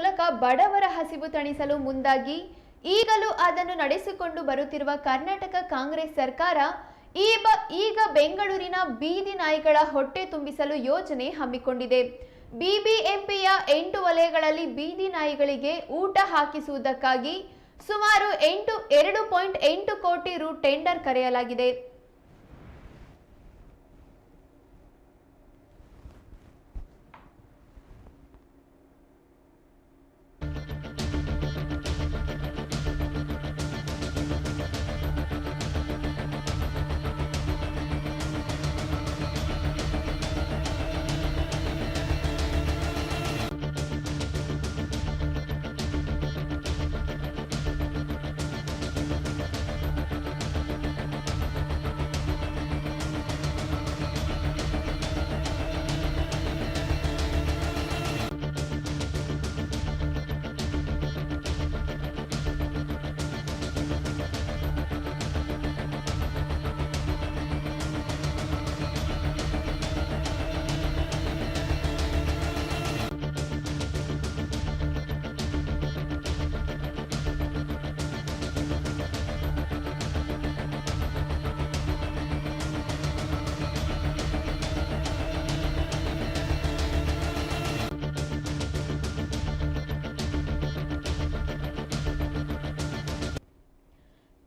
ಮೂಲಕ ಬಡವರ ಹಸಿವು ತಣಿಸಲು ಮುಂದಾಗಿ ಈಗಲೂ ಅದನ್ನು ನಡೆಸಿಕೊಂಡು ಬರುತ್ತಿರುವ ಕರ್ನಾಟಕ ಕಾಂಗ್ರೆಸ್ ಸರ್ಕಾರ ಈಗ ಬೆಂಗಳೂರಿನ ಬೀದಿ ನಾಯಿಗಳ ಹೊಟ್ಟೆ ತುಂಬಿಸಲು ಯೋಜನೆ ಹಮ್ಮಿಕೊಂಡಿದೆ. ಬಿಬಿಎಂಪಿಯ 8 ವಲಯಗಳಲ್ಲಿ ಬೀದಿ ನಾಯಿಗಳಿಗೆ ಊಟ ಹಾಕಿಸುವುದಕ್ಕಾಗಿ ಸುಮಾರು 2.8 ಕೋಟಿ ರು ಟೆಂಡರ್ ಕರೆಯಲಾಗಿದೆ.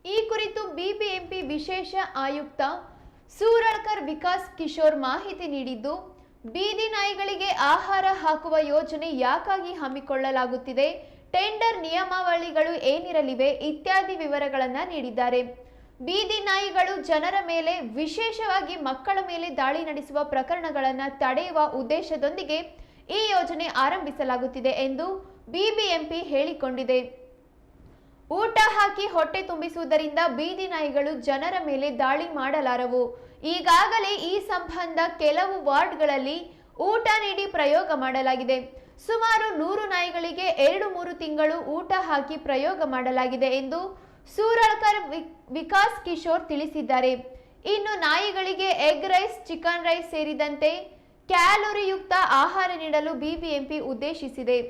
ಈ ಕುರಿತು ಬಿಬಿಎಂಪಿ ವಿಶೇಷ ಆಯುಕ್ತ ಸೂರಳ್ಕರ್ ವಿಕಾಸ್ ಕಿಶೋರ್ ಮಾಹಿತಿ ನೀಡಿದ್ದು, ಬೀದಿ ನಾಯಿಗಳಿಗೆ ಆಹಾರ ಹಾಕುವ ಯೋಜನೆ ಯಾಕಾಗಿ ಹಮ್ಮಿಕೊಳ್ಳಲಾಗುತ್ತಿದೆ, ಟೆಂಡರ್ ನಿಯಮಾವಳಿಗಳು ಏನಿರಲಿವೆ ಇತ್ಯಾದಿ ವಿವರಗಳನ್ನು ನೀಡಿದ್ದಾರೆ. ಬೀದಿ ನಾಯಿಗಳು ಜನರ ಮೇಲೆ, ವಿಶೇಷವಾಗಿ ಮಕ್ಕಳ ಮೇಲೆ ದಾಳಿ ನಡೆಸುವ ಪ್ರಕರಣಗಳನ್ನು ತಡೆಯುವ ಉದ್ದೇಶದೊಂದಿಗೆ ಈ ಯೋಜನೆ ಆರಂಭಿಸಲಾಗುತ್ತಿದೆ ಎಂದು ಬಿಬಿಎಂಪಿ ಹೇಳಿಕೊಂಡಿದೆ. ಊಟ ಹಾಕಿ ಹೊಟ್ಟೆ ತುಂಬಿಸುವುದರಿಂದ ಬೀದಿ ನಾಯಿಗಳು ಜನರ ಮೇಲೆ ದಾಳಿ ಮಾಡಲಾರವು. ಈಗಾಗಲೇ ಈ ಸಂಬಂಧ ಕೆಲವು ವಾರ್ಡ್ಗಳಲ್ಲಿ ಊಟ ನೀಡಿ ಪ್ರಯೋಗ ಮಾಡಲಾಗಿದೆ. ಸುಮಾರು 100 ನಾಯಿಗಳಿಗೆ 2-3 ತಿಂಗಳು ಊಟ ಹಾಕಿ ಪ್ರಯೋಗ ಮಾಡಲಾಗಿದೆ ಎಂದು ಸೂರಳ್ಕರ್ ವಿಕಾಸ್ ಕಿಶೋರ್ ತಿಳಿಸಿದ್ದಾರೆ. ಇನ್ನು ನಾಯಿಗಳಿಗೆ ಎಗ್ ರೈಸ್, ಚಿಕನ್ ರೈಸ್ ಸೇರಿದಂತೆ ಕ್ಯಾಲೋರಿಯುಕ್ತ ಆಹಾರ ನೀಡಲು ಬಿಬಿಎಂಪಿ ಉದ್ದೇಶಿಸಿದೆ.